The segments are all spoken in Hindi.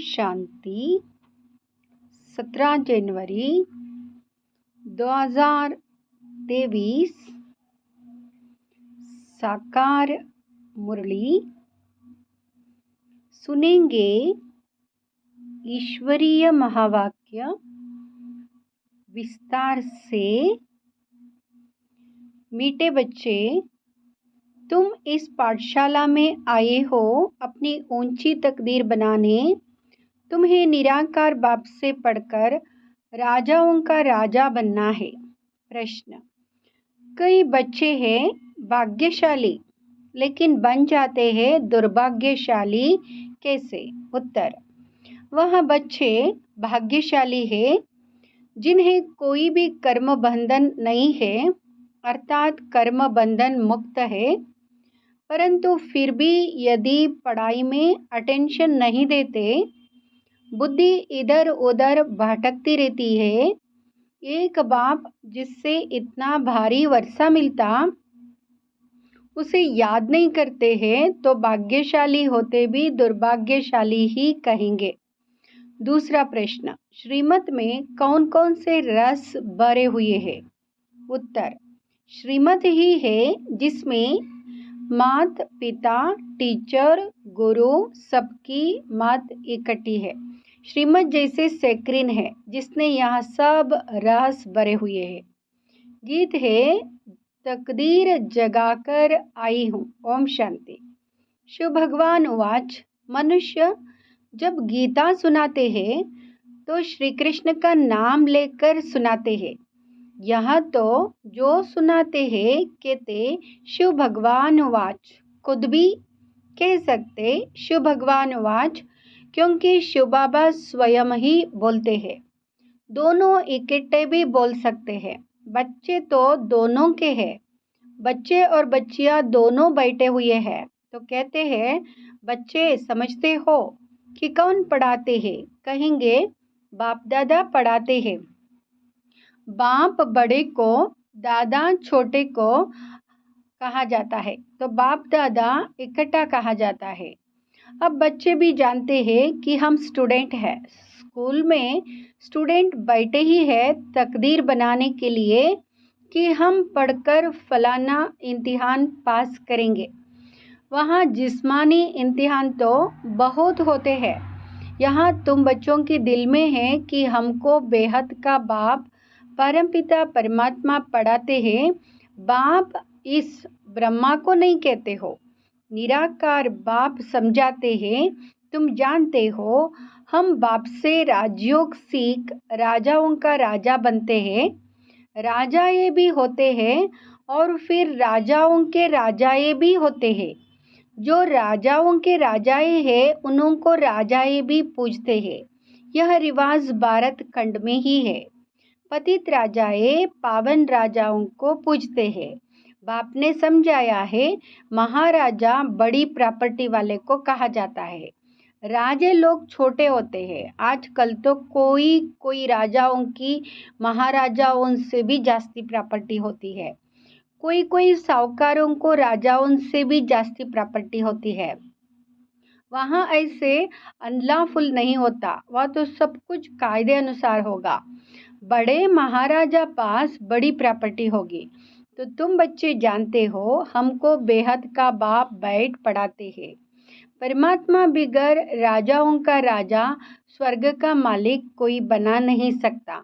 शांति। 17 जनवरी 2023 साकार मुरली सुनेंगे। ईश्वरीय महावाक्य विस्तार से। मीठे बच्चे, तुम इस पाठशाला में आए हो अपनी ऊंची तकदीर बनाने। तुम्हें निराकार बाप से पढ़कर राजाओं का राजा बनना है। प्रश्न: कई बच्चे हैं भाग्यशाली लेकिन बन जाते हैं दुर्भाग्यशाली, कैसे? उत्तर: वह बच्चे भाग्यशाली हैं जिन्हें कोई भी कर्म बंधन नहीं है, अर्थात कर्म बंधन मुक्त है, परंतु फिर भी यदि पढ़ाई में अटेंशन नहीं देते, बुद्धि इधर उधर भटकती रहती है। एक बाप जिससे इतना भारी वर्षा मिलता उसे याद नहीं करते हैं तो भाग्यशाली होते भी दुर्भाग्यशाली ही कहेंगे। दूसरा प्रश्न: श्रीमत में कौन कौन से रस भरे हुए हैं? उत्तर: श्रीमत ही है जिसमें माता पिता, टीचर, गुरु सबकी मात इकट्ठी है। श्रीमत जैसे सेक्रिन है जिसने यहाँ सब रस भरे हुए हैं। गीत है तकदीर जगाकर आई हूँ। ओम शांति। शिव भगवान उवाच: मनुष्य जब गीता सुनाते हैं तो श्री कृष्ण का नाम लेकर सुनाते हैं। यहाँ तो जो सुनाते हैं कहते शिव भगवान उवाच, खुद भी कह सकते शिव भगवान उवाच, क्योंकि शिव बाबा स्वयं ही बोलते हैं। दोनों इकट्ठे भी बोल सकते हैं। बच्चे तो दोनों के हैं, बच्चे और बच्चियां दोनों बैठे हुए हैं तो कहते हैं बच्चे समझते हो कि कौन पढ़ाते हैं? कहेंगे बाप दादा पढ़ाते हैं। बाप बड़े को, दादा छोटे को कहा जाता है तो बाप दादा इकट्ठा कहा जाता है। अब बच्चे भी जानते हैं कि हम स्टूडेंट हैं। स्कूल में स्टूडेंट बैठे ही है तकदीर बनाने के लिए कि हम पढ़कर फलाना इम्तिहान पास करेंगे। वहाँ जिस्मानी इम्तिहान तो बहुत होते हैं। यहाँ तुम बच्चों के दिल में है कि हमको बेहद का बाप परमपिता परमात्मा पढ़ाते हैं। बाप इस ब्रह्मा को नहीं कहते हो, निराकार बाप समझाते हैं। तुम जानते हो हम बाप से राजयोग सीख राजाओं का राजा बनते हैं। राजाए भी होते हैं और फिर राजाओं के राजाए भी होते हैं। जो राजाओं के राजाए हैं उन्हों को राजाए भी पूजते हैं। यह रिवाज भारत खंड में ही है। पतित राजाए पावन राजाओं को पूजते हैं। बाप ने समझाया है महाराजा बड़ी प्रॉपर्टी वाले को कहा जाता है। राजे लोग छोटे होते हैं। आजकल तो कोई राजाओं की महाराजाओं से भी जास्ती प्रॉपर्टी होती है। कोई साहूकारों को राजाओं से भी जास्ती प्रॉपर्टी होती है। वहाँ ऐसे अनलॉफुल नहीं होता, वह तो सब कुछ कायदे अनुसार होगा। बड़े महाराजा पास बड़ी प्रॉपर्टी होगी। तो तुम बच्चे जानते हो हमको बेहद का बाप बैठ पढ़ाते हैं। परमात्मा बिगर राजाओं का राजा, स्वर्ग का मालिक कोई बना नहीं सकता।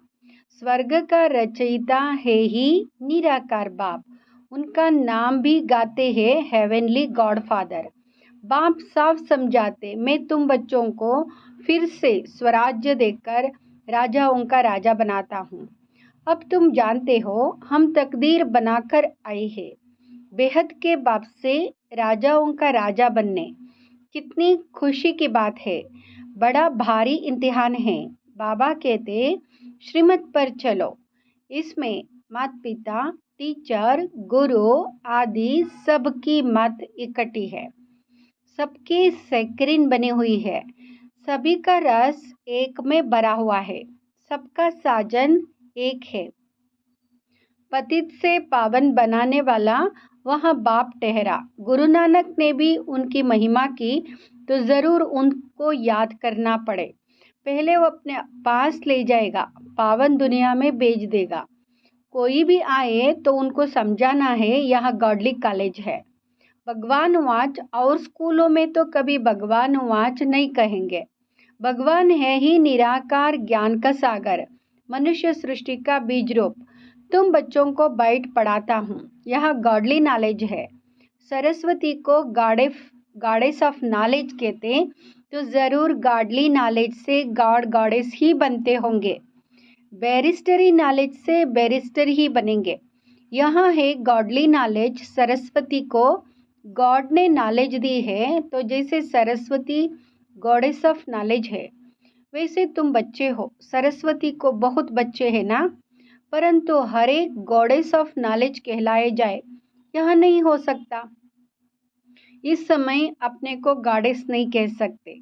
स्वर्ग का रचयिता है ही निराकार बाप। उनका नाम भी गाते हैं हेवनली गॉड फादर। बाप साफ समझाते मैं तुम बच्चों को फिर से स्वराज्य देकर राजाओं का राजा बनाता हूँ। अब तुम जानते हो हम तकदीर बनाकर आए हैं बेहद के बाप से राजाओं का राजा बनने। कितनी खुशी की बात है। बड़ा भारी इम्तिहान है। बाबा कहते श्रीमत पर चलो। इसमें माता पिता, टीचर, गुरु आदि सबकी मत इकट्ठी है। सबकी सेक्रिन बनी हुई है। सभी का रस एक में भरा हुआ है। सबका साजन एक है। पतित से पावन बनाने वाला वह बाप ठहरा। गुरु नानक ने भी उनकी महिमा की। तो ज़रूर उनको याद करना पड़े। पहले वो अपने पास ले जाएगा, पावन दुनिया में भेज देगा। कोई भी आए तो उनको समझाना है यह गॉडली कॉलेज है। भगवान वाच, और स्कूलों में तो कभी भगवान वाच नहीं कहेंगे। भगवान है ही निराकार ज्ञान का सागर, मनुष्य सृष्टि का बीज रूप। तुम बच्चों को बैठ पढ़ाता हूँ, यह गॉडली नॉलेज है। सरस्वती को गॉडेस ऑफ नॉलेज कहते, तो ज़रूर गॉडली नॉलेज से गॉड गॉडेस ही बनते होंगे। बैरिस्टरी नॉलेज से बैरिस्टर ही बनेंगे। यहाँ है गॉडली नॉलेज। सरस्वती को गॉड ने नॉलेज दी है, तो जैसे सरस्वती गॉडेस ऑफ नॉलेज है, वैसे तुम बच्चे हो। सरस्वती को बहुत बच्चे हैं ना, परंतु हर एक गॉडेस ऑफ नॉलेज कहलाए जाए, यह नहीं हो सकता। इस समय अपने को गॉडेस नहीं कह सकते।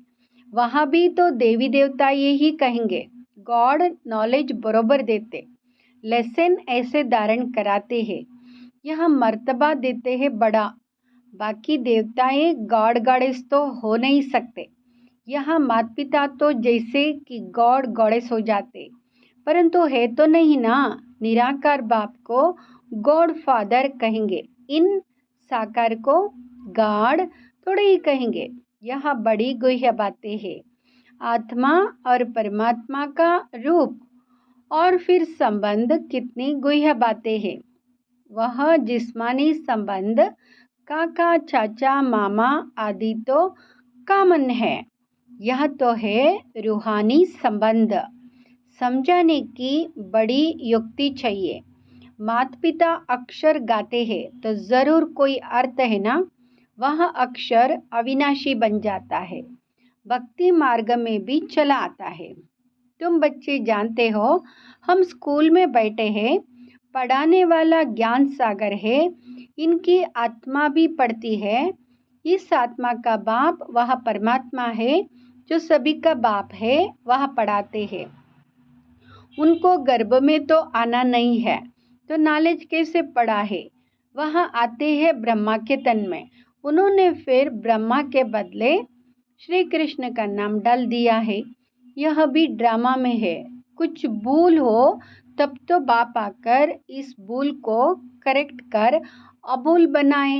वहाँ भी तो देवी देवता यही कहेंगे। गॉड नॉलेज बरोबर देते, लेसन ऐसे धारण कराते हैं, यह मर्तबा देते हैं बड़ा। बाकी देवताएं गॉड गॉडेस तो हो नहीं सकते। यहाँ माता पिता तो जैसे कि गॉड गॉडेस हो जाते, परंतु है तो नहीं ना। निराकार बाप को गॉड फादर कहेंगे, इन साकार को गॉड थोड़े ही कहेंगे। यह बड़ी गुह्य बातें हैं। आत्मा और परमात्मा का रूप और फिर संबंध कितनी गुह्य बातें हैं। वह जिस्मानी संबंध काका चाचा मामा आदि तो कॉमन है। यह तो है रूहानी संबंध। समझाने की बड़ी युक्ति चाहिए। माता पिता अक्षर गाते हैं तो ज़रूर कोई अर्थ है ना। वह अक्षर अविनाशी बन जाता है, भक्ति मार्ग में भी चला आता है। तुम बच्चे जानते हो, हम स्कूल में बैठे हैं, पढ़ाने वाला ज्ञान सागर है, इनकी आत्मा भी पढ़ती है। इस आत्मा का बाप वह परमात्मा है, जो सभी का बाप है, वह पढ़ाते हैं। उनको गर्भ में तो आना नहीं है, तो नॉलेज कैसे पढ़ा है। वह आते हैं ब्रह्मा के तन में। उन्होंने फिर ब्रह्मा के बदले श्री कृष्ण का नाम डाल दिया है। यह भी ड्रामा में है। कुछ भूल हो तब तो बाप आकर इस भूल को करेक्ट कर अभूल बनाए।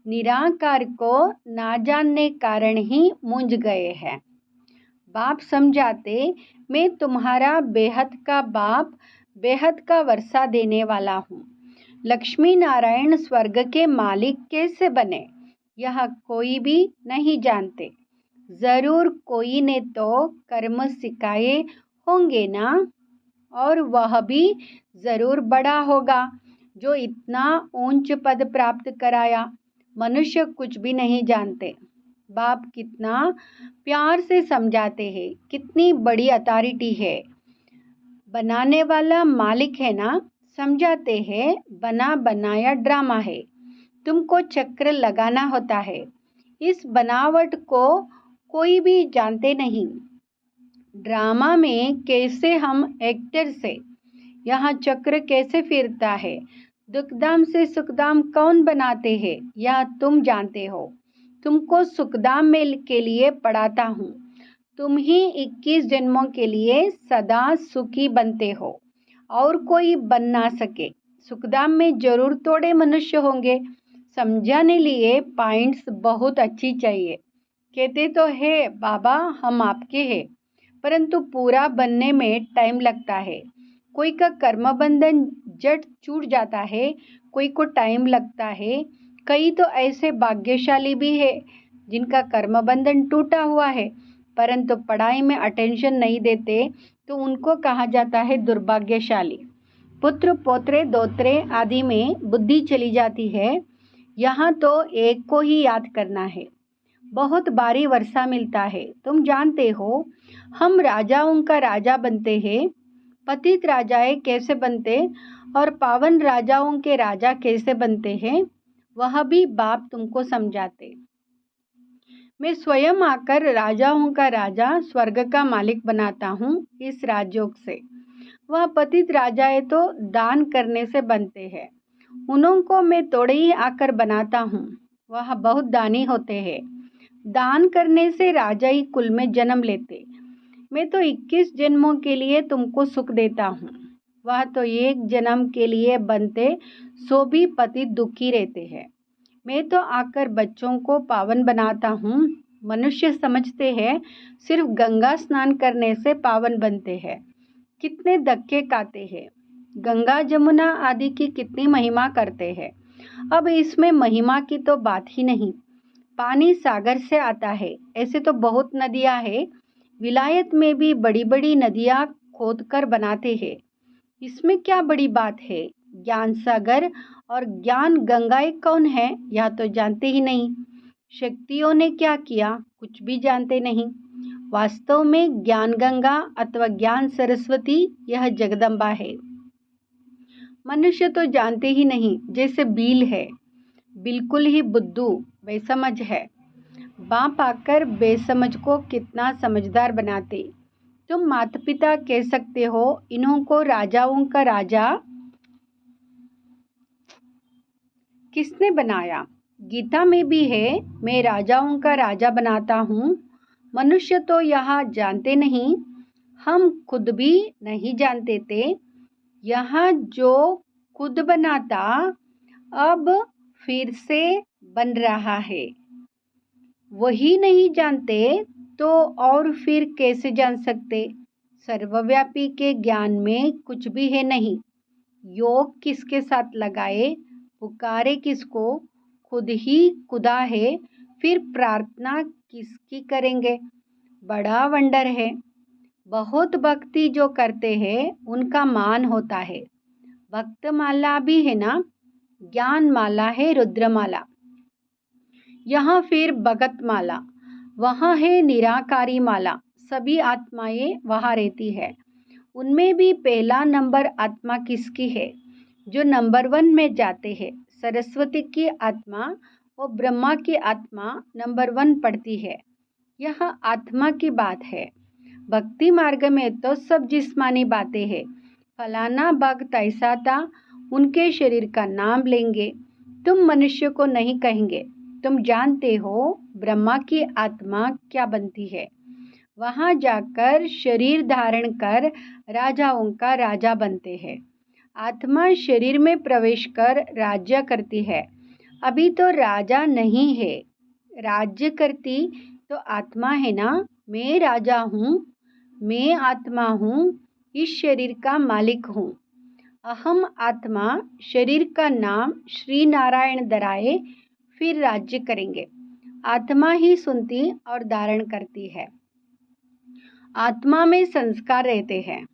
निराकार को ना जानने कारण ही मूंझ गए हैं। बाप समझाते, मैं तुम्हारा बेहद का बाप, बेहद का वर्षा देने वाला हूँ। लक्ष्मी नारायण स्वर्ग के मालिक कैसे बने, यह कोई भी नहीं जानते। ज़रूर कोई ने तो कर्म सिखाए होंगे ना, और वह भी ज़रूर बड़ा होगा जो इतना ऊंच पद प्राप्त कराया। मनुष्य कुछ भी नहीं जानते। बाप कितना प्यार से समझाते हैं, कितनी बड़ी अथॉरिटी है। बनाने वाला मालिक है ना, समझाते हैं बना बनाया ड्रामा है, तुमको चक्र लगाना होता है। इस बनावट को कोई भी जानते नहीं। ड्रामा में कैसे हम एक्टर से, यहाँ चक्र कैसे फिरता है, दुखदाम से सुखदाम कौन बनाते हैं, यह तुम जानते हो। तुमको सुखदाम में के लिए पढ़ाता हूँ। तुम ही 21 जन्मों के लिए सदा सुखी बनते हो, और कोई बन ना सके। सुखदाम में जरूर थोड़े मनुष्य होंगे। समझाने लिए पॉइंट्स बहुत अच्छी चाहिए। कहते तो है बाबा हम आपके हैं, परंतु पूरा बनने में टाइम लगता है। कोई का कर्म बंधन जट छूट जाता है, कोई को टाइम लगता है। कई तो ऐसे भाग्यशाली भी है जिनका कर्म बंधन टूटा हुआ है, परंतु पढ़ाई में अटेंशन नहीं देते, तो उनको कहा जाता है दुर्भाग्यशाली। पुत्र पोत्रे दोत्रे आदि में बुद्धि चली जाती है। यहाँ तो एक को ही याद करना है। बहुत भारी वर्षा मिलता है। तुम जानते हो, हम राजाओं का राजा बनते हैं। पतित राजाएं कैसे बनते और पावन राजाओं के राजा कैसे बनते हैं, वह भी बाप तुमको समझाते। मैं स्वयं आकर राजाओं का राजा, स्वर्ग का मालिक बनाता हूँ इस राजयोग से। वह पतित राजाएं तो दान करने से बनते हैं, उन्हों को मैं थोड़े ही आकर बनाता हूँ। वह बहुत दानी होते हैं। दान करने से राजा ही कुल में जन्म लेते। मैं तो 21 जन्मों के लिए तुमको सुख देता हूँ, वह तो एक जन्म के लिए बनते, सो भी पति दुखी रहते हैं। मैं तो आकर बच्चों को पावन बनाता हूँ। मनुष्य समझते हैं सिर्फ गंगा स्नान करने से पावन बनते हैं। कितने धक्के खाते हैं। गंगा जमुना आदि की कितनी महिमा करते हैं। अब इसमें महिमा की तो बात ही नहीं। पानी सागर से आता है, ऐसे तो बहुत नदियाँ हैं। विलायत में भी बड़ी बड़ी नदियाँ खोदकर बनाते हैं। इसमें क्या बड़ी बात है। ज्ञान सागर और ज्ञान गंगा एक कौन है, यह तो जानते ही नहीं। शक्तियों ने क्या किया, कुछ भी जानते नहीं। वास्तव में ज्ञान गंगा अथवा ज्ञान सरस्वती यह जगदम्बा है। मनुष्य तो जानते ही नहीं, जैसे बील है, बिल्कुल ही बुद्धू बेसमझ है। बाप आकर बेसमझ को कितना समझदार बनाते। तुम माता पिता कह सकते हो, इन्हों को राजाओं का राजा किसने बनाया। गीता में भी है, मैं राजाओं का राजा बनाता हूँ। मनुष्य तो यहाँ जानते नहीं, हम खुद भी नहीं जानते थे। यहाँ जो खुद बनाता अब फिर से बन रहा है, वही नहीं जानते तो और फिर कैसे जान सकते। सर्वव्यापी के ज्ञान में कुछ भी है नहीं। योग किसके साथ लगाए, पुकारे किसको, खुद ही खुदा है, फिर प्रार्थना किसकी करेंगे। बड़ा वंडर है। बहुत भक्ति जो करते हैं उनका मान होता है। भक्त माला भी है ना, ज्ञान माला है रुद्रमाला। यहाँ फिर भगत माला, वहाँ है निराकारी माला। सभी आत्माएं वहाँ रहती है। उनमें भी पहला नंबर आत्मा किसकी है, जो नंबर 1 में जाते हैं। सरस्वती की आत्मा और ब्रह्मा की आत्मा नंबर 1 पढ़ती है। यह आत्मा की बात है। भक्ति मार्ग में तो सब जिस्मानी बातें हैं। फलाना भक्त ऐसा था, उनके शरीर का नाम लेंगे। तुम मनुष्य को नहीं कहेंगे। तुम जानते हो ब्रह्मा की आत्मा क्या बनती है। वहाँ जाकर शरीर धारण कर राजाओं का राजा बनते हैं। आत्मा शरीर में प्रवेश कर राज्य करती है। अभी तो राजा नहीं है, राज्य करती तो आत्मा है ना। मैं राजा हूँ, मैं आत्मा हूँ, इस शरीर का मालिक हूँ। अहम आत्मा शरीर का नाम श्री नारायण धराए, फिर राज्य करेंगे। आत्मा ही सुनती और धारण करती है। आत्मा में संस्कार रहते हैं।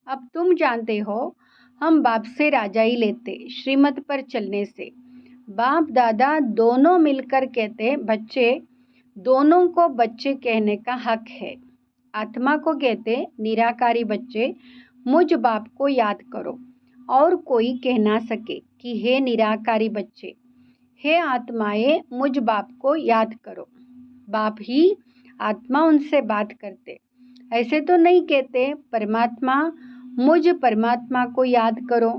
अब तुम जानते हो, हम बाप से राजा ही लेते, श्रीमत पर चलने से। बाप दादा दोनों मिलकर कहते, बच्चे, दोनों को बच्चे कहने का हक है। आत्मा को कहते, निराकारी बच्चे, मुझ बाप को याद करो। और कोई कह ना सके कि हे निराकारी बच्चे, हे आत्माएं, मुझ बाप को याद करो। बाप ही आत्मा उनसे बात करते। ऐसे तो नहीं कहते, परमात्मा, मुझ परमात्मा को याद करो।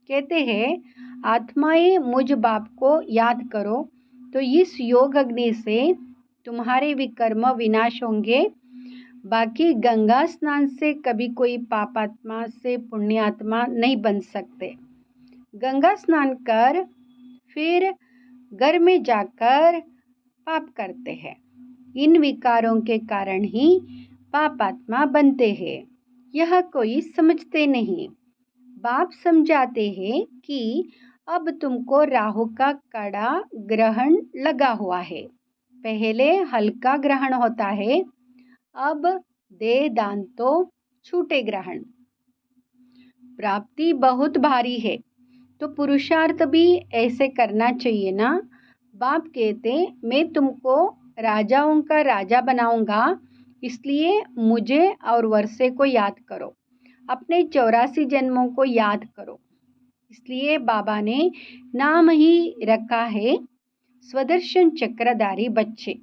कहते हैं, आत्माएं मुझ बाप को याद करो, तो इस योग अग्नि से तुम्हारे विकर्म विनाश होंगे। बाकी गंगा स्नान से कभी कोई पापात्मा से पुण्यात्मा नहीं बन सकते। गंगा स्नान कर फिर घर में जाकर पाप करते हैं। इन विकारों के कारण ही पापात्मा बनते हैं। यह कोई समझते नहीं। बाप समझाते हैं कि अब तुमको राहु का कड़ा ग्रहण लगा हुआ है। पहले हल्का ग्रहण होता है, अब देह दान तो छूटे ग्रहण। प्राप्ति बहुत भारी है, तो पुरुषार्थ भी ऐसे करना चाहिए ना। बाप कहते, मैं तुमको राजाओं का राजा बनाऊंगा, इसलिए मुझे और वर्षे को याद करो। अपने 84 जन्मों को याद करो। इसलिए बाबा ने नाम ही रखा है स्वदर्शन चक्रधारी बच्चे।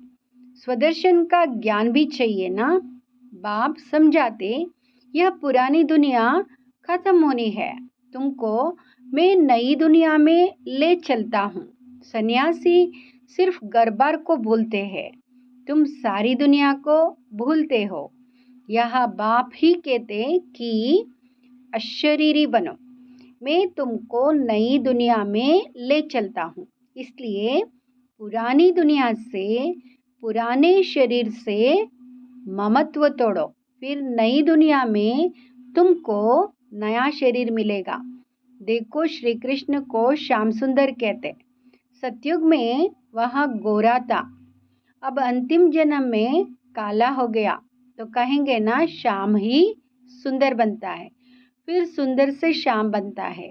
स्वदर्शन का ज्ञान भी चाहिए ना। बाप समझाते, यह पुरानी दुनिया खत्म होनी है, तुमको मैं नई दुनिया में ले चलता हूँ। सन्यासी सिर्फ घर बार को भूलते हैं, तुम सारी दुनिया को भूलते हो। यह बाप ही कहते कि अशरीरी बनो, मैं तुमको नई दुनिया में ले चलता हूँ। इसलिए पुरानी दुनिया से, पुराने शरीर से ममत्व तोड़ो, फिर नई दुनिया में तुमको नया शरीर मिलेगा। देखो, श्री कृष्ण को श्याम सुंदर कहते। सतयुग में वह गोरा था, अब अंतिम जन्म में काला हो गया, तो कहेंगे ना श्याम ही सुंदर बनता है, फिर सुंदर से श्याम बनता है,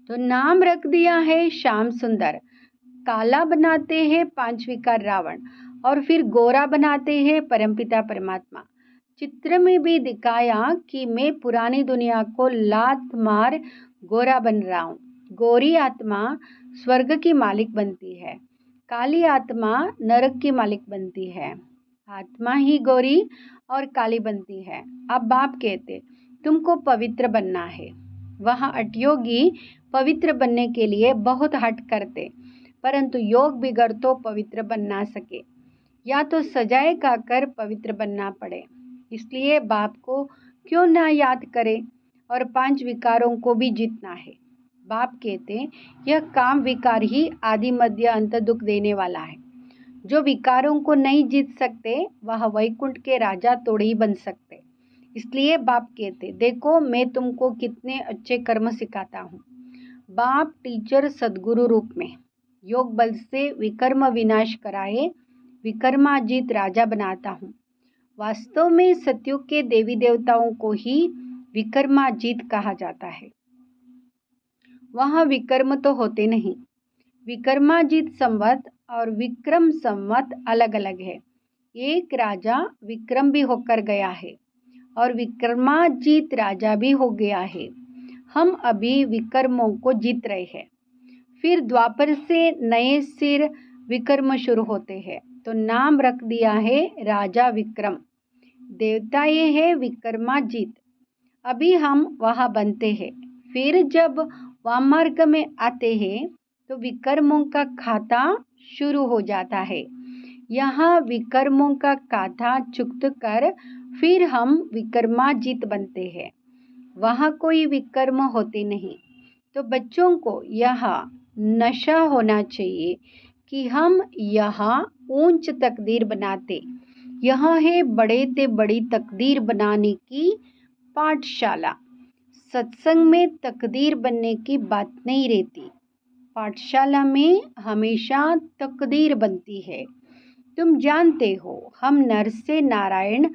तो नाम रख दिया है श्याम सुंदर। काला बनाते हैं पांच विकार रावण, और फिर गोरा बनाते हैं परमपिता परमात्मा। चित्र में भी दिखाया कि मैं पुरानी दुनिया को लात मार गोरा बन रहा हूँ। गोरी आत्मा स्वर्ग की मालिक बनती है, काली आत्मा नरक की मालिक बनती है। आत्मा ही गोरी और काली बनती है। अब बाप कहते तुमको पवित्र बनना है। वह अटयोगी पवित्र बनने के लिए बहुत हट करते, परंतु योग बिगड़ तो पवित्र बन ना सके, या तो सजाए खाकर पवित्र बनना पड़े। इसलिए बाप को क्यों ना याद करे और पांच विकारों को भी जीतना है। बाप कहते यह काम विकार ही आदि मध्य अंत दुख देने वाला है। जो विकारों को नहीं जीत सकते वह वैकुंठ के राजा थोड़े ही बन सकते। इसलिए बाप कहते देखो मैं तुमको कितने अच्छे कर्म सिखाता हूँ। बाप टीचर सदगुरु रूप में योग बल से विकर्म विनाश कराए विकर्माजीत राजा बनाता हूँ। वास्तव में सतयुग के देवी देवताओं को ही विकर्माजीत कहा जाता है। वहाँ विकर्म तो होते नहीं। विकर्माजीत संवत और विक्रम संवत अलग अलग है। एक राजा विक्रम भी होकर गया है और विक्रमाजीत राजा भी हो गया है। हम अभी विकर्मों को जीत रहे हैं। फिर द्वापर से नए सिर विकर्म शुरू होते हैं, तो नाम रख दिया है राजा विक्रम। देवता ये है विकर्माजीत। अभी हम वहाँ बनते हैं। फिर जब वामार्ग में आते हैं तो विकर्मों का खाता शुरू हो जाता है। यहाँ विकर्मों का खाता चुक्त कर फिर हम विकर्माजीत बनते हैं। वहाँ कोई विकर्म होते नहीं। तो बच्चों को यह नशा होना चाहिए कि हम यहाँ ऊंच तकदीर बनाते। यह है बड़े ते बड़ी तकदीर बनाने की पाठशाला। सत्संग में तकदीर बनने की बात नहीं रहती, पाठशाला में हमेशा तकदीर बनती है। तुम जानते हो हम नर से नारायण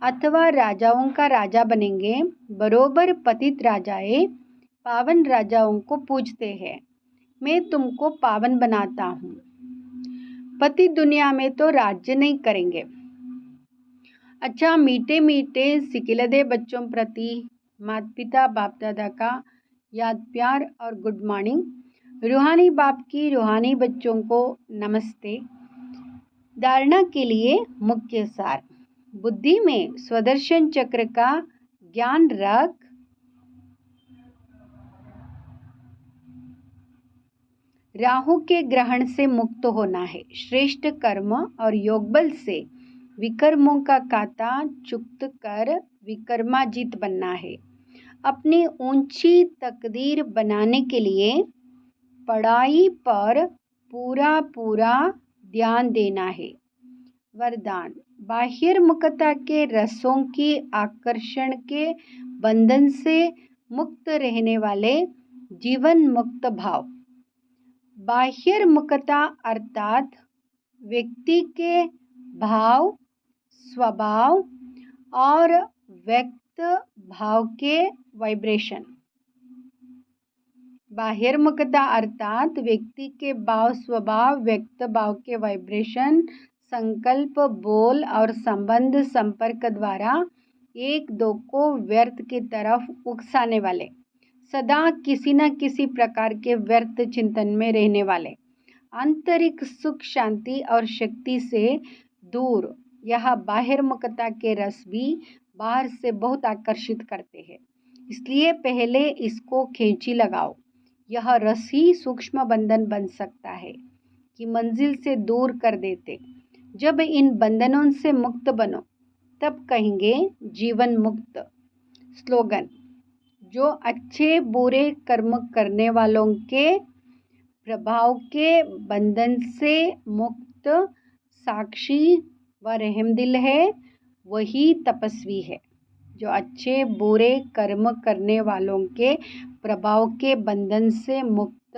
अथवा राजाओं का राजा बनेंगे। बरोबर पतित राजाएं पावन राजाओं को पूजते हैं। मैं तुमको पावन बनाता हूँ। पति दुनिया में तो राज्य नहीं करेंगे। अच्छा, मीठे मीठे सिकिलदे बच्चों प्रति माता पिता बाप दादा का याद प्यार और गुड मॉर्निंग। रूहानी बाप की रूहानी बच्चों को नमस्ते। धारणा के लिए मुख्य सार। बुद्धि में स्वदर्शन चक्र का ज्ञान रख राहु के ग्रहण से मुक्त होना है। श्रेष्ठ कर्म और योग बल से विकर्मों का खाता चुक्त कर विकर्माजीत बनना है। अपनी ऊंची तकदीर बनाने के लिए पढ़ाई पर पूरा पूरा ध्यान देना है। वरदान। बाह्यमुखता के रसों की आकर्षण के बंधन से मुक्त रहने वाले जीवन मुक्त भाव। बाह्यमुखता अर्थात व्यक्ति के भाव, स्वभाव और व्यक्त भाव के वाइब्रेशन। बाह्यमुखता अर्थात व्यक्ति के भाव, स्वभाव, व्यक्त भाव के वाइब्रेशन, संकल्प, बोल और संबंध संपर्क द्वारा एक दो को व्यर्थ की तरफ उकसाने वाले, सदा किसी न किसी प्रकार के व्यर्थ चिंतन में रहने वाले, आंतरिक सुख शांति और शक्ति से दूर। यह बाह्यमुखता के रस भी बाहर से बहुत आकर्षित करते हैं, इसलिए पहले इसको खींची लगाओ। यह रस ही सूक्ष्म बंधन बन सकता है कि मंजिल से दूर कर देते। जब इन बंधनों से मुक्त बनो तब कहेंगे जीवन मुक्त। स्लोगन: जो अच्छे बुरे कर्म करने वालों के प्रभाव के बंधन से मुक्त साक्षी व रहमदिल है, वही तपस्वी है। जो अच्छे बुरे कर्म करने वालों के प्रभाव के बंधन से मुक्त